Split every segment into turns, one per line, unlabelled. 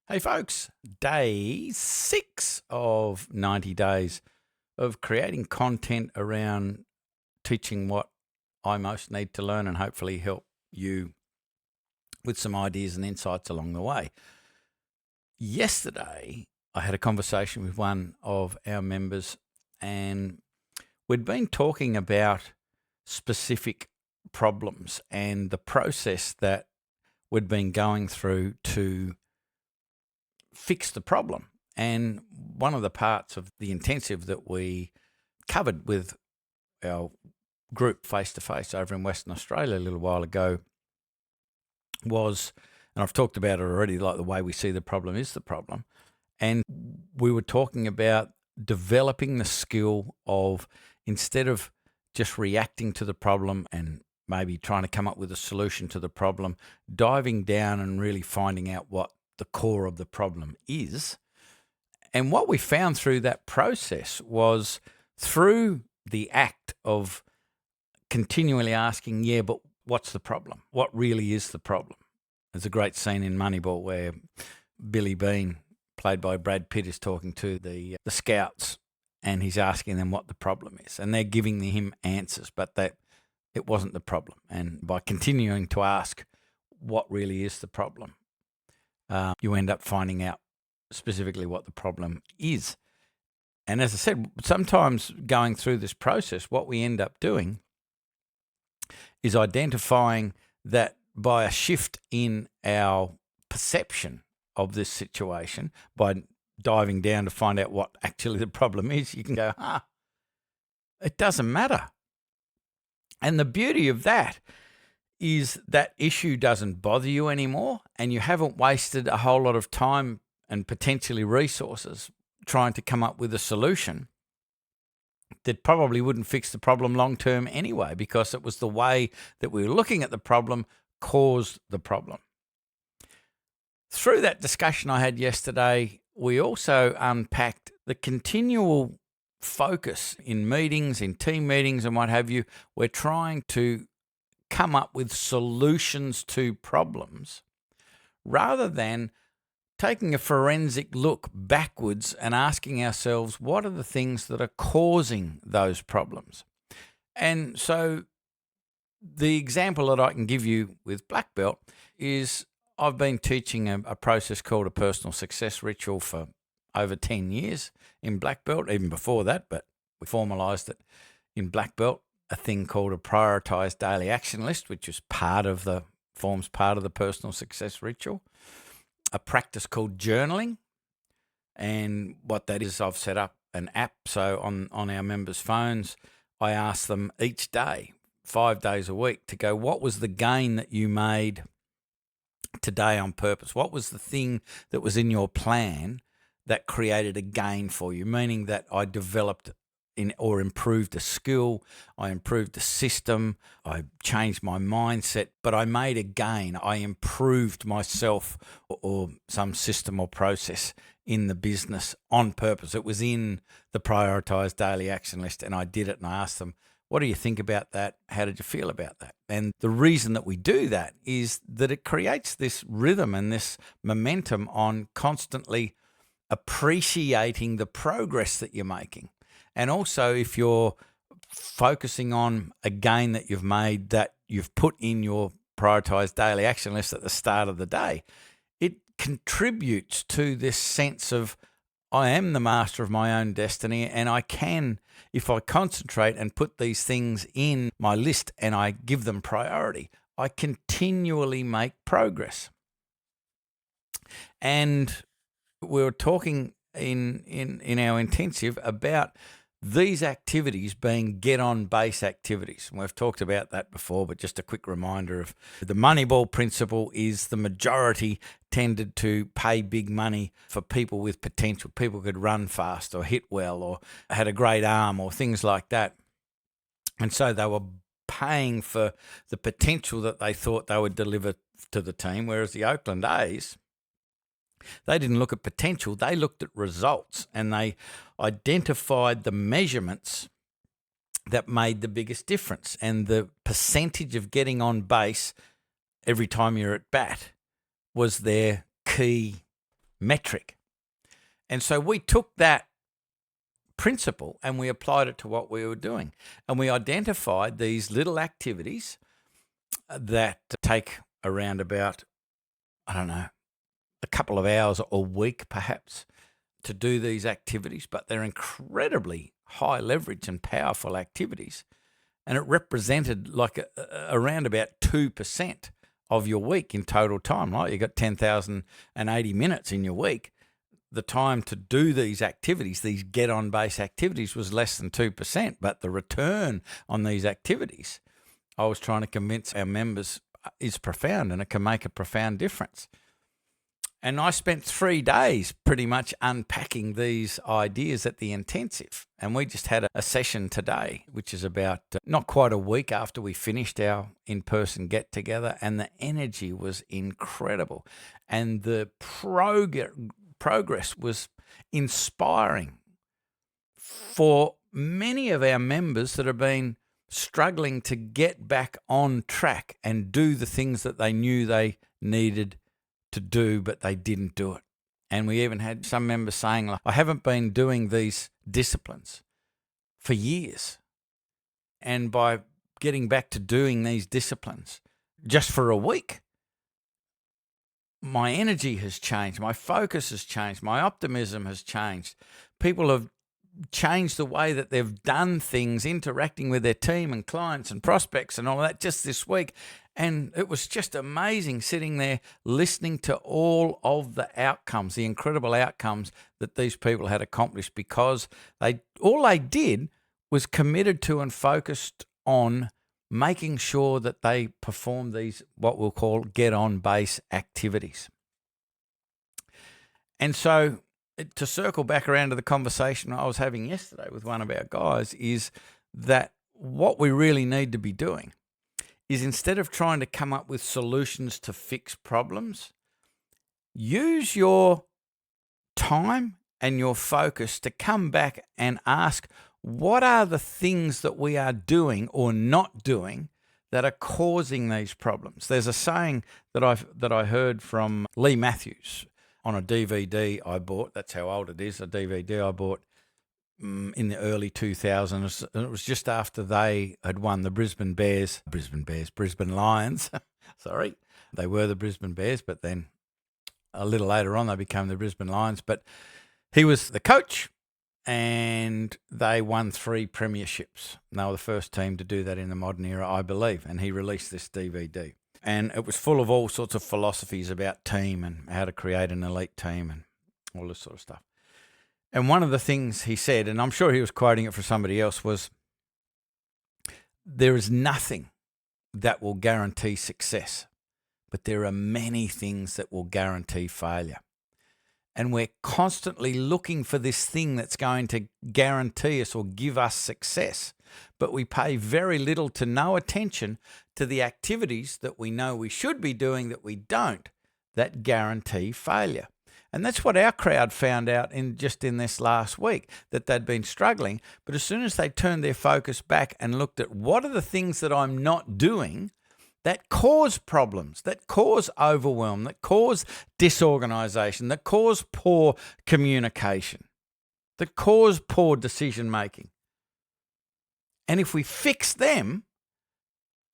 Hey folks, day 6 of 90 days of creating content around teaching what I most need to learn and hopefully help you with some ideas and insights along the way. Yesterday, I had a conversation with one of our members, and we'd been talking about specific problems and the process that we'd been going through to fix the problem. And one of the parts of the intensive that we covered with our group face to face over in Western Australia a little while ago was, and I've talked about it already, like the way we see the problem is the problem. And we were talking about developing the skill of, instead of just reacting to the problem and maybe trying to come up with a solution to the problem, diving down and really finding out what the core of the problem is. And what we found through that process was, through the act of continually asking, yeah, but what's the problem? What really is the problem? There's a great scene in Moneyball where Billy Bean, played by Brad Pitt, is talking to the scouts, and he's asking them what the problem is. And they're giving him answers, but that it wasn't the problem. And by continuing to ask what really is the problem, you end up finding out specifically what the problem is. And as I said, sometimes going through this process, what we end up doing is identifying that by a shift in our perception of this situation, by diving down to find out what actually the problem is, you can go, it doesn't matter. And the beauty of that is that issue doesn't bother you anymore, and you haven't wasted a whole lot of time and potentially resources trying to come up with a solution that probably wouldn't fix the problem long term anyway, because it was the way that we were looking at the problem caused the problem. Through that discussion I had yesterday, we also unpacked the continual focus in meetings, in team meetings and what have you. We're trying to come up with solutions to problems rather than taking a forensic look backwards and asking ourselves, what are the things that are causing those problems? And so the example that I can give you with Black Belt is, I've been teaching a process called a personal success ritual for over 10 years in Black Belt, even before that, but we formalised it in Black Belt, a thing called a prioritised daily action list, which is forms part of the personal success ritual. A practice called journaling. And what that is, I've set up an app. So on our members' phones, I ask them each day, 5 days a week, to go, what was the gain that you made today on purpose? What was the thing that was in your plan that created a gain for you? Meaning that I developed or improved a skill, I improved a system, I changed my mindset, but I made a gain. I improved myself or some system or process in the business on purpose. It was in the prioritised daily action list, and I did it, and I asked them, what do you think about that? How did you feel about that? And the reason that we do that is that it creates this rhythm and this momentum on constantly appreciating the progress that you're making. And also, if you're focusing on a gain that you've made that you've put in your prioritised daily action list at the start of the day, it contributes to this sense of, I am the master of my own destiny, and I can, if I concentrate and put these things in my list and I give them priority, I continually make progress. And we were talking in our intensive about these activities being get-on-base activities. And we've talked about that before, but just a quick reminder of the Moneyball principle is the majority tended to pay big money for people with potential. People could run fast or hit well or had a great arm or things like that. And so they were paying for the potential that they thought they would deliver to the team, whereas the Oakland A's, they didn't look at potential, they looked at results, and they identified the measurements that made the biggest difference. And the percentage of getting on base every time you're at bat was their key metric. And so we took that principle and we applied it to what we were doing. And we identified these little activities that take around about, I don't know, a couple of hours a week perhaps to do these activities, but they're incredibly high leverage and powerful activities. And it represented like around about 2% of your week in total time, right? You got 10,080 minutes in your week. The time to do these activities, these get-on base activities, was less than 2%, but the return on these activities, I was trying to convince our members, is profound, and it can make a profound difference. And I spent 3 days pretty much unpacking these ideas at the intensive. And we just had a session today, which is about not quite a week after we finished our in-person get-together, and the energy was incredible. And the progress was inspiring for many of our members that have been struggling to get back on track and do the things that they knew they needed to do, but they didn't do it. And we even had some members saying, like, I haven't been doing these disciplines for years. And by getting back to doing these disciplines just for a week, my energy has changed, my focus has changed, my optimism has changed. People have changed the way that they've done things, interacting with their team and clients and prospects and all that just this week. And it was just amazing sitting there listening to all of the outcomes, the incredible outcomes that these people had accomplished, because all they did was committed to and focused on making sure that they perform these, what we'll call get-on base activities. And so to circle back around to the conversation I was having yesterday with one of our guys, is that what we really need to be doing is, instead of trying to come up with solutions to fix problems, use your time and your focus to come back and ask, what are the things that we are doing or not doing that are causing these problems? There's a saying that I heard from Lee Matthews on a DVD I bought. That's how old it is, a DVD I bought in the early 2000s. And it was just after they had won the Brisbane Lions. Sorry, they were the Brisbane Bears, but then a little later on they became the Brisbane Lions. But he was the coach, and they won 3 premierships. And they were the first team to do that in the modern era, I believe. And he released this DVD. And it was full of all sorts of philosophies about team and how to create an elite team and all this sort of stuff. And one of the things he said, and I'm sure he was quoting it for somebody else, was, there is nothing that will guarantee success, but there are many things that will guarantee failure. And we're constantly looking for this thing that's going to guarantee us or give us success, but we pay very little to no attention to the activities that we know we should be doing that we don't, that guarantee failure. And that's what our crowd found out in this last week, that they'd been struggling. But as soon as they turned their focus back and looked at, what are the things that I'm not doing that cause problems, that cause overwhelm, that cause disorganization, that cause poor communication, that cause poor decision making. And if we fix them,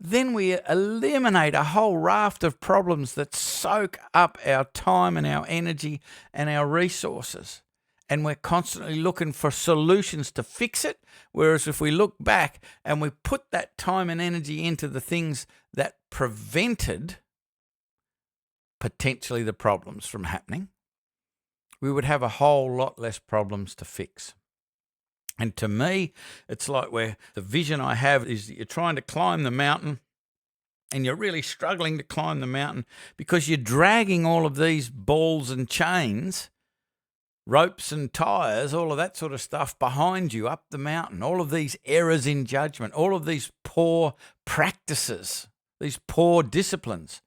then we eliminate a whole raft of problems that soak up our time and our energy and our resources. And we're constantly looking for solutions to fix it. Whereas if we look back and we put that time and energy into the things that prevented potentially the problems from happening, we would have a whole lot less problems to fix. And to me, it's like where the vision I have is that you're trying to climb the mountain and you're really struggling to climb the mountain because you're dragging all of these balls and chains, ropes and tires, all of that sort of stuff behind you up the mountain, all of these errors in judgment, all of these poor practices, these poor disciplines,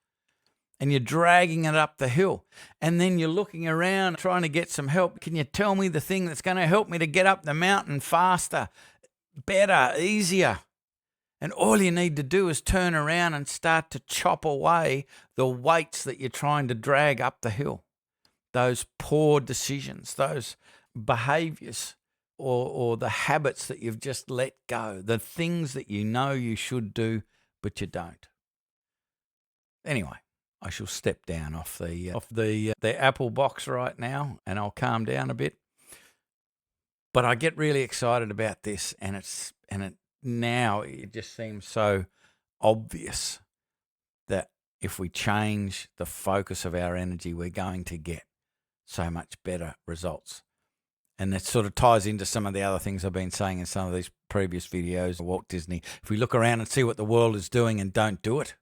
and you're dragging it up the hill. And then you're looking around trying to get some help. Can you tell me the thing that's going to help me to get up the mountain faster, better, easier? And all you need to do is turn around and start to chop away the weights that you're trying to drag up the hill. those poor decisions, those behaviors or the habits that you've just let go, the things that you know you should do, but you don't. Anyway, I shall step down off the Apple box right now, and I'll calm down a bit. But I get really excited about this, and now it just seems so obvious that if we change the focus of our energy, we're going to get so much better results. And it sort of ties into some of the other things I've been saying in some of these previous videos. Walt Disney, if we look around and see what the world is doing and don't do it,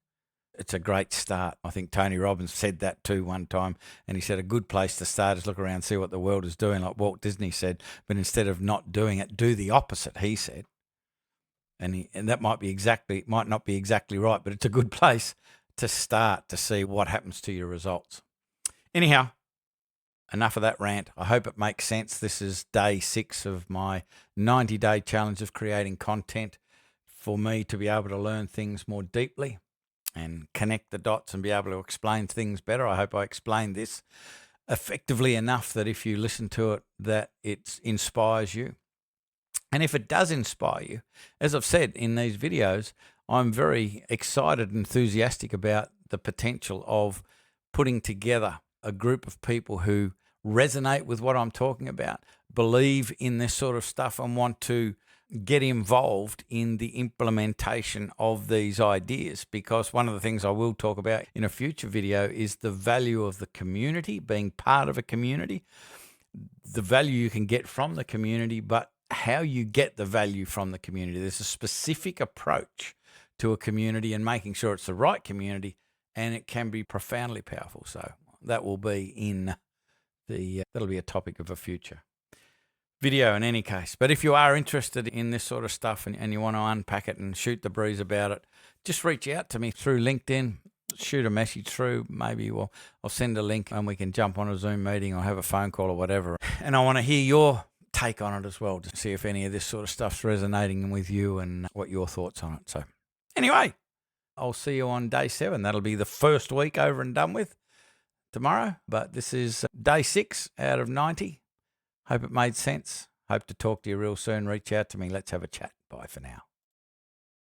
it's a great start. I think Tony Robbins said that too one time, and he said a good place to start is look around and see what the world is doing, like Walt Disney said, but instead of not doing it, do the opposite, he said. And that might not be exactly right, but it's a good place to start to see what happens to your results. Anyhow, enough of that rant. I hope it makes sense. This is day 6 of my 90-day challenge of creating content for me to be able to learn things more deeply and connect the dots and be able to explain things better. I hope I explained this effectively enough that if you listen to it, that it inspires you. And if it does inspire you, as I've said in these videos, I'm very excited and enthusiastic about the potential of putting together a group of people who resonate with what I'm talking about, believe in this sort of stuff, and want to get involved in the implementation of these ideas. Because one of the things I will talk about in a future video is the value of the community, being part of a community, the value you can get from the community, but how you get the value from the community. There's a specific approach to a community and making sure it's the right community, and it can be profoundly powerful. So that will be that'll be a topic of a future video in any case. But if you are interested in this sort of stuff and you want to unpack it and shoot the breeze about it, just reach out to me through LinkedIn, shoot a message through. Maybe I'll send a link and we can jump on a Zoom meeting or have a phone call or whatever. And I want to hear your take on it as well, to see if any of this sort of stuff's resonating with you and what your thoughts on it. So anyway, I'll see you on day 7. That'll be the first week over and done with tomorrow. But this is day 6 out of 90. Hope it made sense. Hope to talk to you real soon. Reach out to me. Let's have a chat. Bye for now.